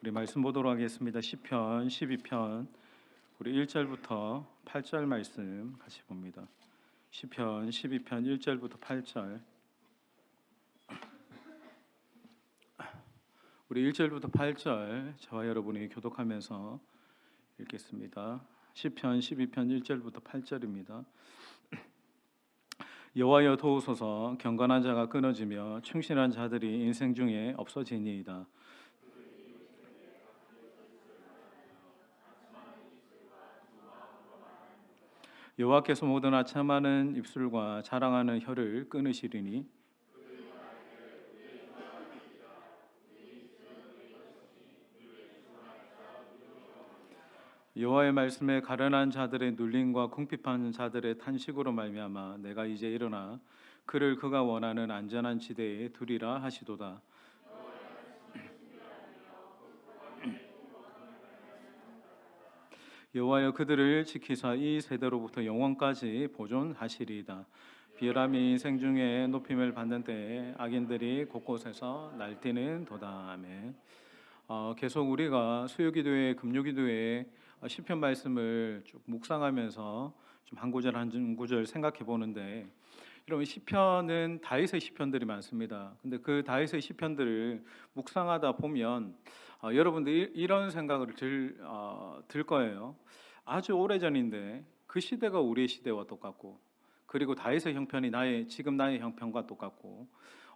우리 말씀 보도록 하겠습니다. 시편 12편 우리 1절부터 8절 말씀 같이 봅니다. 시편 12편 1절부터 8절. 우리 1절부터 8절 저와 여러분이 교독하면서 읽겠습니다. 시편 12편 1절부터 8절입니다. 여호와여 도우소서. 경건한 자가 끊어지며 충실한 자들이 인생 중에 없어지니이다. 여호와께서 모든 아첨하는 입술과 자랑하는 혀를 끊으시리니 여호와의 말씀에 가련한 자들의 눌림과 궁핍한 자들의 탄식으로 말미암아 내가 이제 일어나 그를 그가 원하는 안전한 지대에 두리라 하시도다. 여호와여 그들을 지키사 이 세대로부터 영원까지 보존하시리이다. 비열함이 인생 중에 높임을 받는 때에 악인들이 곳곳에서 날뛰는 도다. 아멘. 계속 우리가 수요기도회, 금요기도회 시편 말씀을 쭉 묵상하면서 좀 한 구절 한 구절 생각해 보는데, 여러분 시편은 다윗의 시편들이 많습니다. 근데 그 다윗의 시편들을 묵상하다 보면 여러분들 이런 생각을 들 거예요. 아주 오래전인데 그 시대가 우리의 시대와 똑같고, 그리고 다윗의 형편이 지금 나의 형편과 똑같고,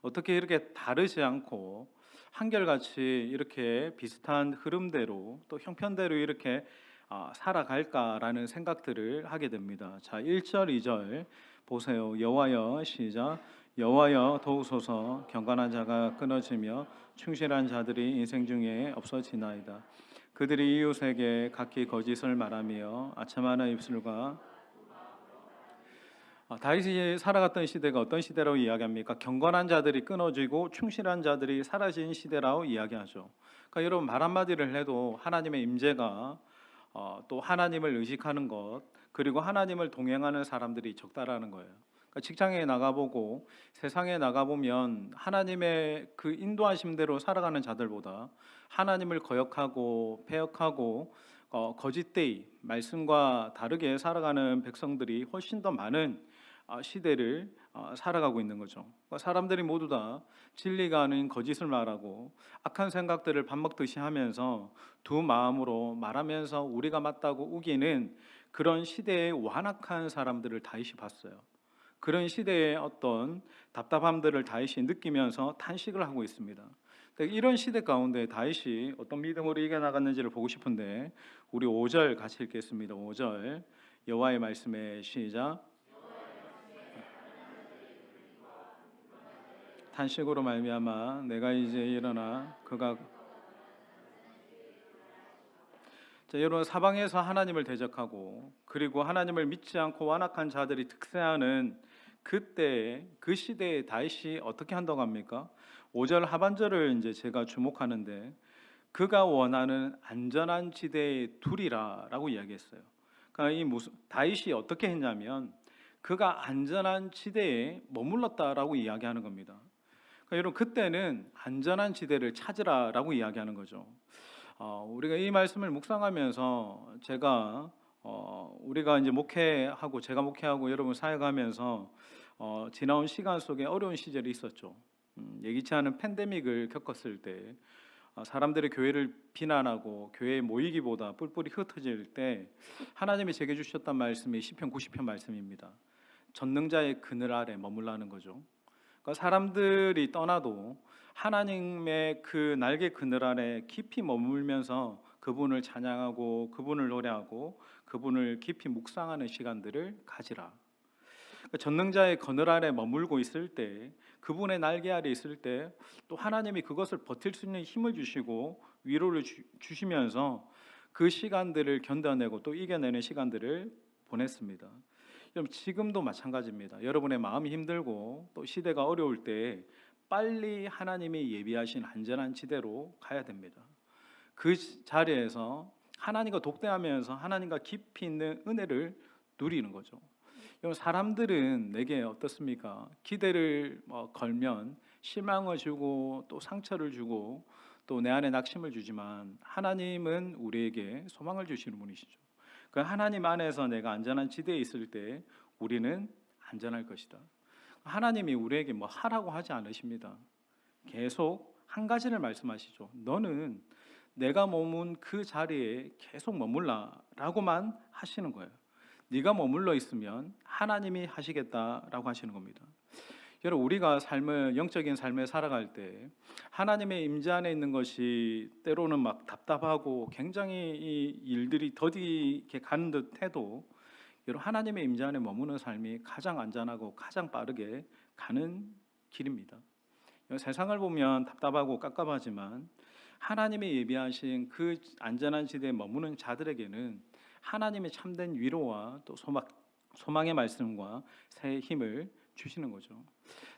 어떻게 이렇게 다르지 않고 한결같이 이렇게 비슷한 흐름대로 또 형편대로 이렇게 살아갈까라는 생각들을 하게 됩니다. 자, 1절 2절 보세요. 여호와여, 시작. 여호와여 도우소서. 경건한 자가 끊어지며 충실한 자들이 인생 중에 없어지나이다. 그들이 이웃에게 각기 거짓을 말하며 아첨하는 입술과 다윗이 살아갔던 시대가 어떤 시대라고 이야기합니까? 경건한 자들이 끊어지고 충실한 자들이 사라진 시대라고 이야기하죠. 그러니까 여러분 말 한마디를 해도 하나님의 임재가 또 하나님을 의식하는 것, 그리고 하나님을 동행하는 사람들이 적다라는 거예요. 그러니까 직장에 나가보고 세상에 나가보면 하나님의 그 인도하심대로 살아가는 자들보다 하나님을 거역하고 배역하고 거짓되이 말씀과 다르게 살아가는 백성들이 훨씬 더 많은 시대를 살아가고 있는 거죠. 그러니까 사람들이 모두 다 진리가 아닌 거짓을 말하고 악한 생각들을 밥 먹듯이 하면서 두 마음으로 말하면서 우리가 맞다고 우기는 그런 시대의 완악한 사람들을 다윗이 봤어요. 그런 시대의 어떤 답답함들을 다윗이 느끼면서 탄식을 하고 있습니다. 이런 시대 가운데 다윗이 어떤 믿음으로 이겨나갔는지를 보고 싶은데, 우리 5절 같이 읽겠습니다. 5절 여호와의 말씀에 시작. 탄식으로 말미암아 내가 이제 일어나 그가. 자, 여러분 사방에서 하나님을 대적하고 그리고 하나님을 믿지 않고 완악한 자들이 득세하는 그때 그 시대에 다윗이 어떻게 한다고 합니까? 5절 하반절을 이제 제가 주목하는데, 그가 원하는 안전한 지대에 두리라라고 이야기했어요. 그러니까 다윗이 어떻게 했냐면 그가 안전한 지대에 머물렀다라고 이야기하는 겁니다. 그러니까 여러분 그때는 안전한 지대를 찾으라라고 이야기하는 거죠. 우리가 이 말씀을 묵상하면서 우리가 이제 목회하고 제가 목회하고 여러분 사역하면서 지나온 시간 속에 어려운 시절이 있었죠. 예기치 않은 팬데믹을 겪었을 때 사람들이 교회를 비난하고 교회에 모이기보다 뿔뿔이 흩어질 때 하나님이 제게 주셨던 말씀이 시편 90편 말씀입니다. 전능자의 그늘 아래 머물라는 거죠. 그러니까 사람들이 떠나도 하나님의 그 날개 그늘 아래 깊이 머물면서 그분을 찬양하고 그분을 노래하고 그분을 깊이 묵상하는 시간들을 가지라. 그러니까 전능자의 그늘 아래 머물고 있을 때, 그분의 날개 아래 있을 때 또 하나님이 그것을 버틸 수 있는 힘을 주시고 위로를 주시면서 그 시간들을 견뎌내고 또 이겨내는 시간들을 보냈습니다. 여러분 지금도 마찬가지입니다. 여러분의 마음이 힘들고 또 시대가 어려울 때 빨리 하나님이 예비하신 안전한 지대로 가야 됩니다. 그 자리에서 하나님과 독대하면서 하나님과 깊이 있는 은혜를 누리는 거죠. 사람들은 내게 어떻습니까? 기대를 걸면 실망을 주고 또 상처를 주고 또 내 안에 낙심을 주지만 하나님은 우리에게 소망을 주시는 분이시죠. 그 하나님 안에서 내가 안전한 지대에 있을 때 우리는 안전할 것이다. 하나님이 우리에게 뭐 하라고 하지 않으십니다. 계속 한 가지를 말씀하시죠. 너는 내가 머문 그 자리에 계속 머물라라고만 하시는 거예요. 네가 머물러 있으면 하나님이 하시겠다라고 하시는 겁니다. 여러분, 우리가 영적인 삶을 살아갈 때 하나님의 임재 안에 있는 것이 때로는 막 답답하고 굉장히 이 일들이 더디게 가는 듯 해도 여러분, 하나님의 임재 안에 머무는 삶이 가장 안전하고 가장 빠르게 가는 길입니다. 세상을 보면 답답하고 깝깝하지만 하나님이 예비하신 그 안전한 지대에 머무는 자들에게는 하나님의 참된 위로와 또 소망의 말씀과 새 힘을 주시는 거죠.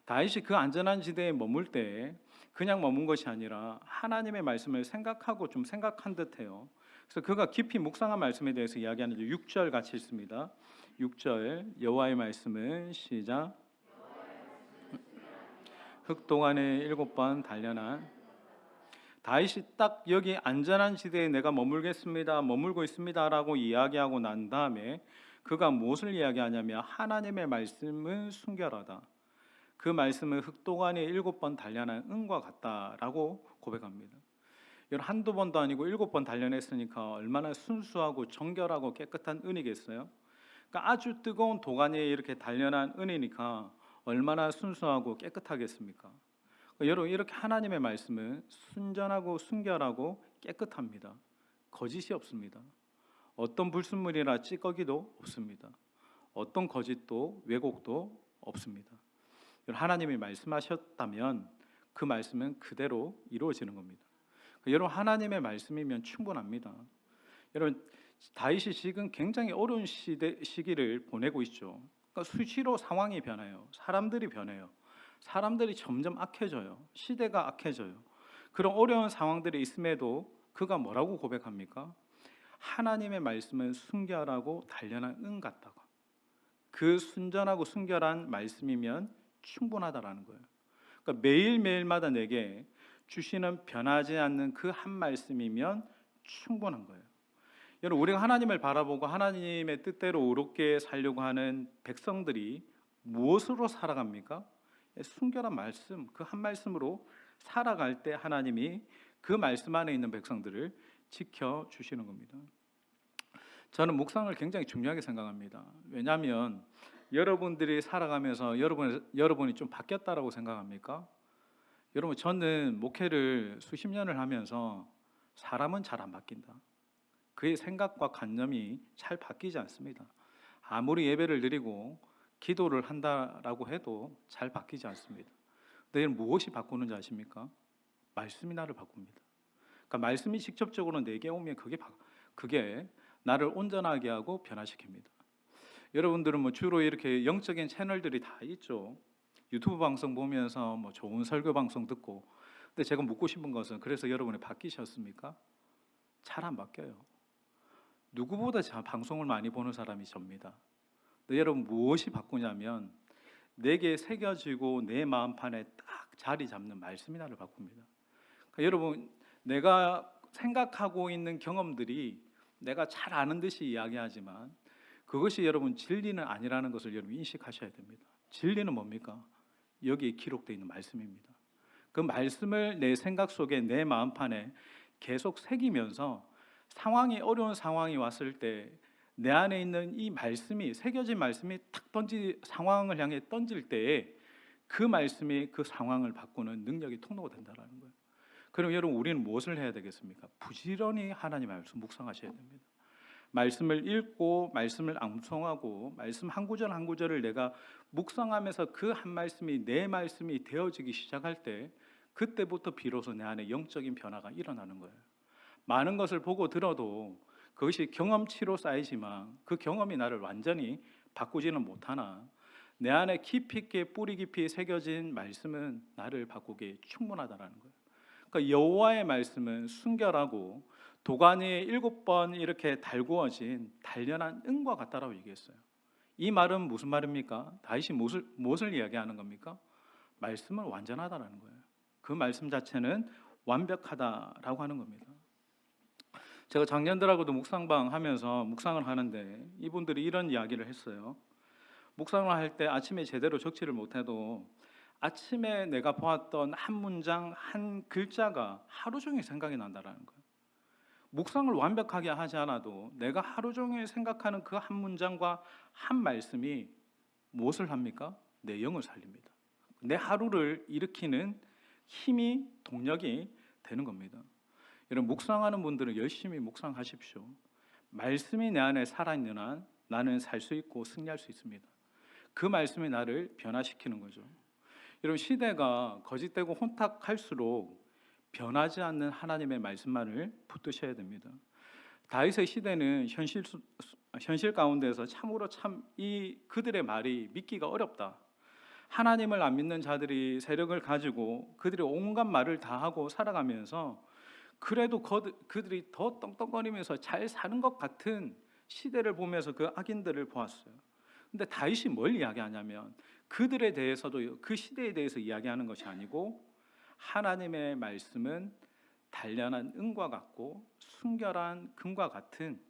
다윗이 그 안전한 지대에 머물 때 그냥 머문 것이 아니라 하나님의 말씀을 생각하고 좀 생각한 듯해요. 그래서 그가 깊이 묵상한 말씀에 대해서 이야기하는 6절 같이 읽습니다. 6절 여호와의 말씀은 시작. 흑동안에 7번 단련한. 다윗이 딱 여기 안전한 지대에 내가 머물고 있습니다라고 이야기하고 난 다음에 그가 무엇을 이야기하냐면 하나님의 말씀은 순결하다. 그 말씀은 흑동안에 7번 단련한 은과 같다라고 고백합니다. 여러분, 한두 번도 아니고 7번 단련했으니까 얼마나 순수하고 정결하고 깨끗한 은이겠어요? 그러니까 아주 뜨거운 도가니에 이렇게 단련한 은이니까 얼마나 순수하고 깨끗하겠습니까? 여러분, 이렇게 하나님의 말씀은 순전하고 순결하고 깨끗합니다. 거짓이 없습니다. 어떤 불순물이나 찌꺼기도 없습니다. 어떤 거짓도 왜곡도 없습니다. 하나님이 말씀하셨다면 그 말씀은 그대로 이루어지는 겁니다. 여러분, 하나님의 말씀이면 충분합니다. 여러분, 다윗이 지금 굉장히 어려운 시기를 보내고 있죠. 그러니까 수시로 상황이 변해요. 사람들이 변해요. 사람들이 점점 악해져요. 시대가 악해져요. 그런 어려운 상황들이 있음에도 그가 뭐라고 고백합니까? 하나님의 말씀은 순결하고 단련한 은 같다고. 그 순전하고 순결한 말씀이면 충분하다라는 거예요. 그러니까 매일매일마다 내게 주시는 변하지 않는 그 한 말씀이면 충분한 거예요. 여러분, 우리가 하나님을 바라보고 하나님의 뜻대로 의롭게 살려고 하는 백성들이 무엇으로 살아갑니까? 순결한 말씀, 그 한 말씀으로 살아갈 때 하나님이 그 말씀 안에 있는 백성들을 지켜주시는 겁니다. 저는 묵상을 굉장히 중요하게 생각합니다. 왜냐하면 여러분들이 살아가면서 여러분이 좀 바뀌었다라고 생각합니까? 여러분, 저는 목회를 수십 년을 하면서 사람은 잘 안 바뀐다. 그의 생각과 관념이 잘 바뀌지 않습니다. 아무리 예배를 드리고 기도를 한다라고 해도 잘 바뀌지 않습니다. 근데 무엇이 바꾸는지 아십니까? 말씀이 나를 바꿉니다. 그러니까 말씀이 직접적으로 내게 오면 그게 나를 온전하게 하고 변화시킵니다. 여러분들은 뭐 주로 이렇게 영적인 채널들이 다 있죠. 유튜브 방송 보면서 뭐 좋은 설교 방송 듣고. 근데 제가 묻고 싶은 것은, 그래서 여러분이 바뀌셨습니까? 잘 안 바뀌어요. 누구보다 방송을 많이 보는 사람이 접니다. 근데 여러분, 무엇이 바꾸냐면 내게 새겨지고 내 마음판에 딱 자리 잡는 말씀이 나를 바꿉니다. 그러니까 여러분, 내가 생각하고 있는 경험들이 내가 잘 아는 듯이 이야기하지만 그것이 여러분 진리는 아니라는 것을 여러분 인식하셔야 됩니다. 진리는 뭡니까? 여기에 기록되어 있는 말씀입니다. 그 말씀을 내 생각 속에, 내 마음판에 계속 새기면서 어려운 상황이 왔을 때 내 안에 있는 이 말씀이, 새겨진 말씀이 상황을 향해 던질 때에 그 말씀이 그 상황을 바꾸는 능력이 통로가 된다는 거예요. 그럼 여러분, 우리는 무엇을 해야 되겠습니까? 부지런히 하나님의 말씀 묵상하셔야 됩니다. 말씀을 읽고 말씀을 암송하고 말씀 한 구절 한 구절을 내가 묵상하면서 그 한 말씀이 내 말씀이 되어지기 시작할 때, 그때부터 비로소 내 안에 영적인 변화가 일어나는 거예요. 많은 것을 보고 들어도 그것이 경험치로 쌓이지만 그 경험이 나를 완전히 바꾸지는 못하나 내 안에 깊이 있게 뿌리 깊이 새겨진 말씀은 나를 바꾸기에 충분하다는 거예요. 그러니까 여호와의 말씀은 순결하고 도가니에 7번 이렇게 달구어진 단련한 은과 같다라고 얘기했어요. 이 말은 무슨 말입니까? 다윗이 무엇을 이야기하는 겁니까? 말씀은 완전하다는 거예요. 그 말씀 자체는 완벽하다라고 하는 겁니다. 제가 장년들하고도 묵상방 하면서 묵상을 하는데 이분들이 이런 이야기를 했어요. 묵상을 할 때 아침에 제대로 적지를 못해도 아침에 내가 보았던 한 문장, 한 글자가 하루 종일 생각이 난다라는 거예요. 묵상을 완벽하게 하지 않아도 내가 하루 종일 생각하는 그 한 문장과 한 말씀이 무엇을 합니까? 내 영을 살립니다. 내 하루를 일으키는 힘이, 동력이 되는 겁니다. 여러분, 묵상하는 분들은 열심히 묵상하십시오. 말씀이 내 안에 살아있는 한 나는 살 수 있고 승리할 수 있습니다. 그 말씀이 나를 변화시키는 거죠. 여러분, 시대가 거짓되고 혼탁할수록 변하지 않는 하나님의 말씀만을 붙드셔야 됩니다. 다윗의 시대는 현실 가운데서 참으로 참 이 그들의 말이 믿기가 어렵다. 하나님을 안 믿는 자들이 세력을 가지고 그들이 온갖 말을 다 하고 살아가면서 그래도 그들이 더 떵떵거리면서 잘 사는 것 같은 시대를 보면서 그 악인들을 보았어요. 근데 다윗이 뭘 이야기하냐면 그들에 대해서도 그 시대에 대해서 이야기하는 것이 아니고 하나님의 말씀은 단련한 은과 같고 순결한 금과 같은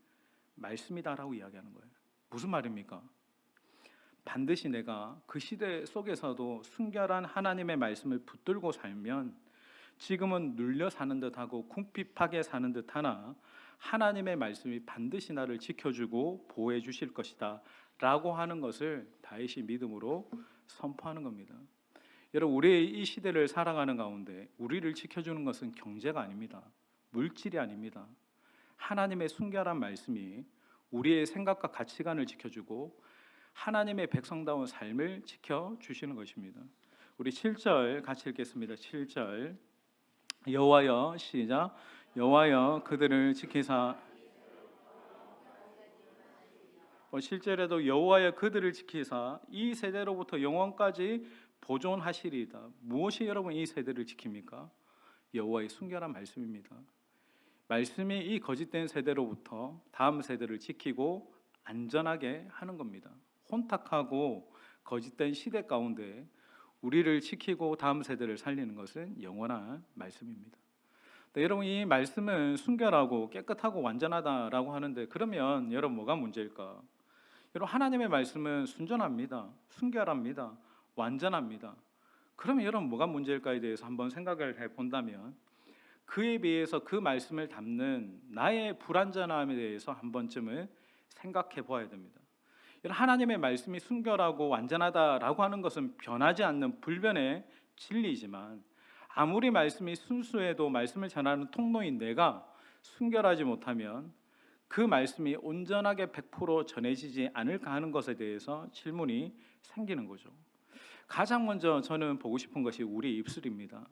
말씀이다라고 이야기하는 거예요. 무슨 말입니까? 반드시 내가 그 시대 속에서도 순결한 하나님의 말씀을 붙들고 살면 지금은 눌려 사는 듯하고 궁핍하게 사는 듯하나 하나님의 말씀이 반드시 나를 지켜주고 보호해 주실 것이다 라고 하는 것을 다윗이 믿음으로 선포하는 겁니다. 여러분, 우리의 이 시대를 살아가는 가운데 우리를 지켜주는 것은 경제가 아닙니다. 물질이 아닙니다. 하나님의 순결한 말씀이 우리의 생각과 가치관을 지켜주고 하나님의 백성다운 삶을 지켜주시는 것입니다. 우리 7절 같이 읽겠습니다. 7절 여호와여, 시작. 여호와여 그들을 지키사. 7절에도 여호와여 그들을 지키사 이 세대로부터 영원까지 보존하시리이다. 무엇이 여러분 이 세대를 지킵니까? 여호와의 순결한 말씀입니다. 말씀이 이 거짓된 세대로부터 다음 세대를 지키고 안전하게 하는 겁니다. 혼탁하고 거짓된 시대 가운데 우리를 지키고 다음 세대를 살리는 것은 영원한 말씀입니다. 여러분, 이 말씀은 순결하고 깨끗하고 완전하다라고 하는데 그러면 여러분 뭐가 문제일까? 여러분, 하나님의 말씀은 순전합니다. 순결합니다. 완전합니다. 그러면 여러분 뭐가 문제일까에 대해서 한번 생각을 해본다면 그에 비해서 그 말씀을 담는 나의 불완전함에 대해서 한 번쯤은 생각해 보아야 됩니다. 하나님의 말씀이 순결하고 완전하다라고 하는 것은 변하지 않는 불변의 진리이지만 아무리 말씀이 순수해도 말씀을 전하는 통로인 내가 순결하지 못하면 그 말씀이 온전하게 100% 전해지지 않을까 하는 것에 대해서 질문이 생기는 거죠. 가장 먼저 저는 보고 싶은 것이 우리 입술입니다.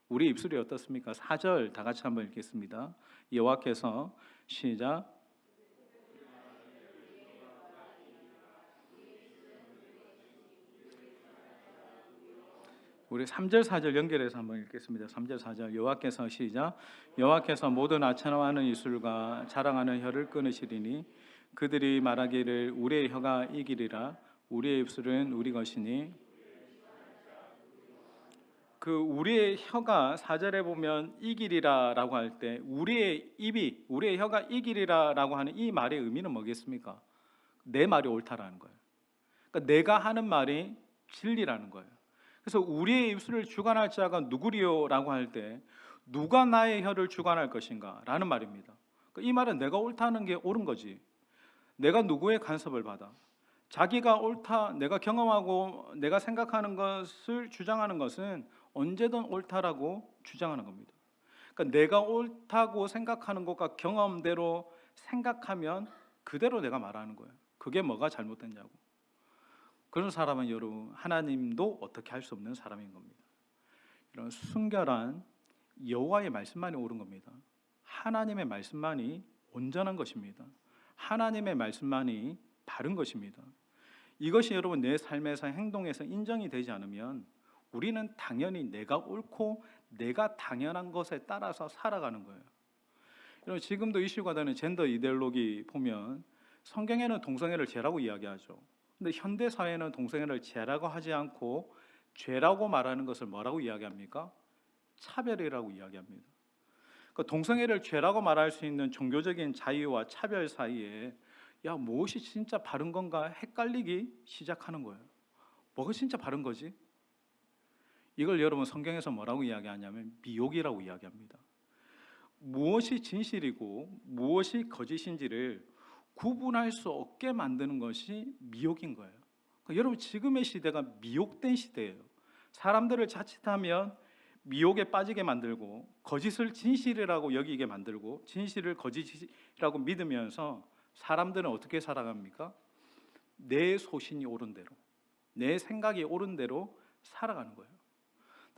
우리 입술이 어떻습니까? 4절 다 같이 한번 읽겠습니다. 여호와께서 시작. 우리 3절 4절 연결해서 한번 읽겠습니다. 3절 4절 여호와께서 시작. 여호와께서 모든 아첨하는 입술과 자랑하는 혀를 끊으시리니 그들이 말하기를 우리의 혀가 이기리라 우리의 입술은 우리 것이니. 그 우리의 혀가 4절에 보면 이기리라라고 할 때 우리의 입이 우리의 혀가 이기리라라고 하는 이 말의 의미는 뭐겠습니까? 내 말이 옳다라는 거예요. 그러니까 내가 하는 말이 진리라는 거예요. 그래서 우리의 입술을 주관할 자가 누구리요라고 할 때 누가 나의 혀를 주관할 것인가 라는 말입니다. 그러니까 이 말은 내가 옳다는 게 옳은 거지. 내가 누구의 간섭을 받아 자기가 옳다, 내가 경험하고 내가 생각하는 것을 주장하는 것은 언제든 옳다라고 주장하는 겁니다. 그러니까 내가 옳다고 생각하는 것과 경험대로 생각하면 그대로 내가 말하는 거예요. 그게 뭐가 잘못됐냐고. 그런 사람은 여러분 하나님도 어떻게 할 수 없는 사람인 겁니다. 이런 순결한 여호와의 말씀만이 옳은 겁니다. 하나님의 말씀만이 온전한 것입니다. 하나님의 말씀만이 바른 것입니다. 이것이 여러분 내 삶에서 행동에서 인정이 되지 않으면 우리는 당연히 내가 옳고 내가 당연한 것에 따라서 살아가는 거예요. 여러분 지금도 이슈가 되는 젠더 이데올로기 보면 성경에는 동성애를 죄라고 이야기하죠. 근데 현대 사회는 동성애를 죄라고 하지 않고 죄라고 말하는 것을 뭐라고 이야기합니까? 차별이라고 이야기합니다. 그 동성애를 죄라고 말할 수 있는 종교적인 자유와 차별 사이에 야, 무엇이 진짜 바른 건가 헷갈리기 시작하는 거예요. 뭐가 진짜 바른 거지? 이걸 여러분 성경에서 뭐라고 이야기하냐면 미혹이라고 이야기합니다. 무엇이 진실이고 무엇이 거짓인지를 구분할 수 없게 만드는 것이 미혹인 거예요. 그러니까 여러분 지금의 시대가 미혹된 시대예요. 사람들을 자칫하면 미혹에 빠지게 만들고 거짓을 진실이라고 여기게 만들고 진실을 거짓이라고 믿으면서 사람들은 어떻게 살아갑니까? 내 소신이 옳은 대로, 내 생각이 옳은 대로 살아가는 거예요.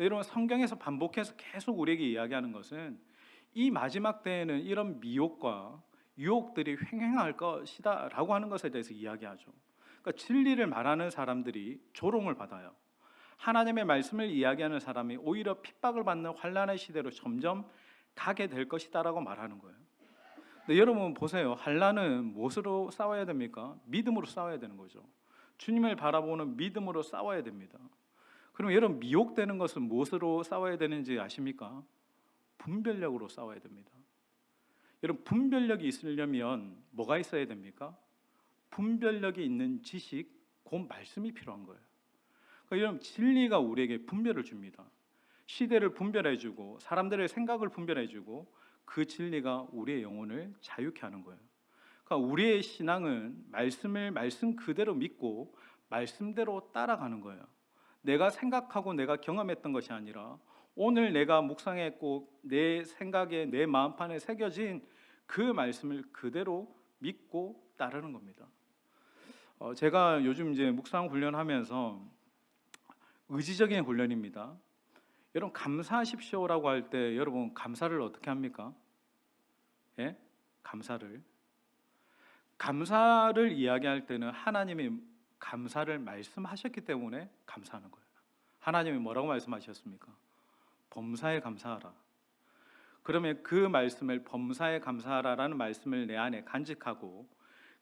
여러분 성경에서 반복해서 계속 우리에게 이야기하는 것은 이 마지막 때에는 이런 미혹과 유혹들이 횡행할 것이다 라고 하는 것에 대해서 이야기하죠. 그러니까 진리를 말하는 사람들이 조롱을 받아요. 하나님의 말씀을 이야기하는 사람이 오히려 핍박을 받는 환난의 시대로 점점 가게 될 것이다 라고 말하는 거예요. 근데 여러분 보세요. 환난은 무엇으로 싸워야 됩니까? 믿음으로 싸워야 되는 거죠. 주님을 바라보는 믿음으로 싸워야 됩니다. 그럼 여러분 미혹되는 것은 무엇으로 싸워야 되는지 아십니까? 분별력으로 싸워야 됩니다. 여러분 분별력이 있으려면 뭐가 있어야 됩니까? 분별력이 있는 지식, 곧 말씀이 필요한 거예요. 그러니까 여러분 진리가 우리에게 분별을 줍니다. 시대를 분별해주고 사람들의 생각을 분별해주고 그 진리가 우리의 영혼을 자유케 하는 거예요. 그러니까 우리의 신앙은 말씀을 말씀 그대로 믿고 말씀대로 따라가는 거예요. 내가 생각하고 내가 경험했던 것이 아니라 오늘 내가 묵상했고 내 생각에 내 마음판에 새겨진 그 말씀을 그대로 믿고 따르는 겁니다. 제가 요즘 이제 묵상 훈련하면서 의지적인 훈련입니다. 여러분 감사하십시오라고 할 때 여러분 감사를 어떻게 합니까? 예? 감사를 이야기할 때는 하나님이 감사를 말씀하셨기 때문에 감사하는 거예요. 하나님이 뭐라고 말씀하셨습니까? 범사에 감사하라. 그러면 그 말씀을 범사에 감사하라라는 말씀을 내 안에 간직하고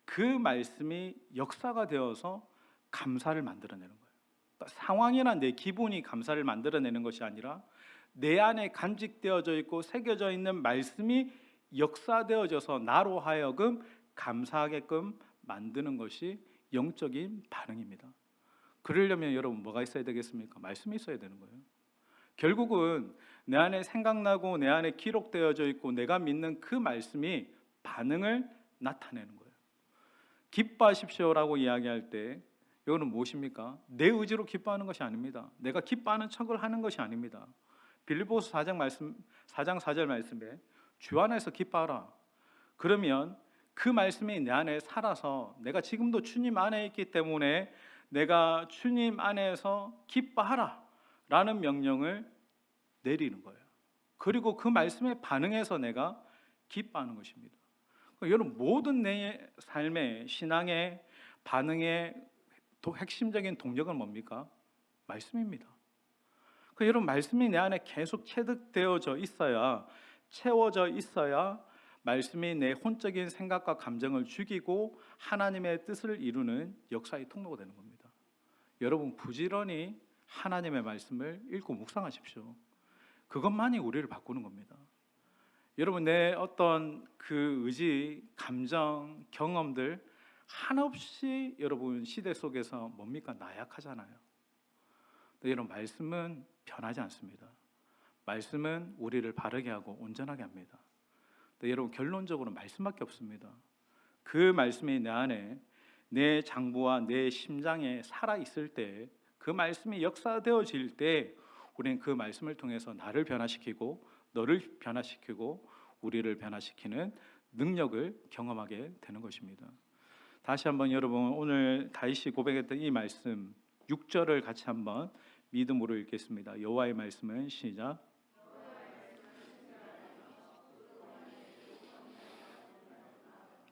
그 말씀이 역사가 되어서 감사를 만들어내는 거예요. 그러니까 상황이나 내 기분이 감사를 만들어내는 것이 아니라 내 안에 간직되어져 있고 새겨져 있는 말씀이 역사되어져서 나로 하여금 감사하게끔 만드는 것이 영적인 반응입니다. 그러려면 여러분 뭐가 있어야 되겠습니까? 말씀이 있어야 되는 거예요. 결국은 내 안에 생각나고 내 안에 기록되어져 있고 내가 믿는 그 말씀이 반응을 나타내는 거예요. 기뻐하십시오라고 이야기할 때 이거는 무엇입니까? 내 의지로 기뻐하는 것이 아닙니다. 내가 기뻐하는 척을 하는 것이 아닙니다. 빌립보서 4장 4절 말씀에 주 안에서 기뻐하라. 그러면 그 말씀이 내 안에 살아서 내가 지금도 주님 안에 있기 때문에 내가 주님 안에서 기뻐하라 라는 명령을 내리는 거예요. 그리고 그 말씀에 반응해서 내가 기뻐하는 것입니다. 여러분 모든 내 삶의 신앙의 반응의 핵심적인 동력은 뭡니까? 말씀입니다. 여러분 말씀이 내 안에 계속 체득되어져 있어야 채워져 있어야 말씀이 내 혼적인 생각과 감정을 죽이고 하나님의 뜻을 이루는 역사의 통로가 되는 겁니다. 여러분 부지런히 하나님의 말씀을 읽고 묵상하십시오. 그것만이 우리를 바꾸는 겁니다. 여러분 내 어떤 그 의지, 감정, 경험들 한없이 여러분 시대 속에서 뭡니까? 나약하잖아요. 여러분 말씀은 변하지 않습니다. 말씀은 우리를 바르게 하고 온전하게 합니다. 여러분 결론적으로 말씀밖에 없습니다. 그 말씀이 내 안에 내 장부와 내 심장에 살아있을 때 그 말씀이 역사되어질 때 우리는 그 말씀을 통해서 나를 변화시키고 너를 변화시키고 우리를 변화시키는 능력을 경험하게 되는 것입니다. 다시 한번 여러분 오늘 다윗이 고백했던 이 말씀 6절을 같이 한번 믿음으로 읽겠습니다. 여호와의 말씀은 시작.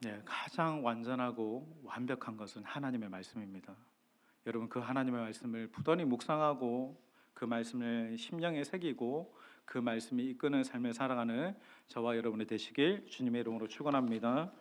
네, 가장 완전하고 완벽한 것은 하나님의 말씀입니다. 여러분 그 하나님의 말씀을 부단히 묵상하고 그 말씀을 심령에 새기고 그 말씀이 이끄는 삶을 살아가는 저와 여러분이 되시길 주님의 이름으로 축원합니다.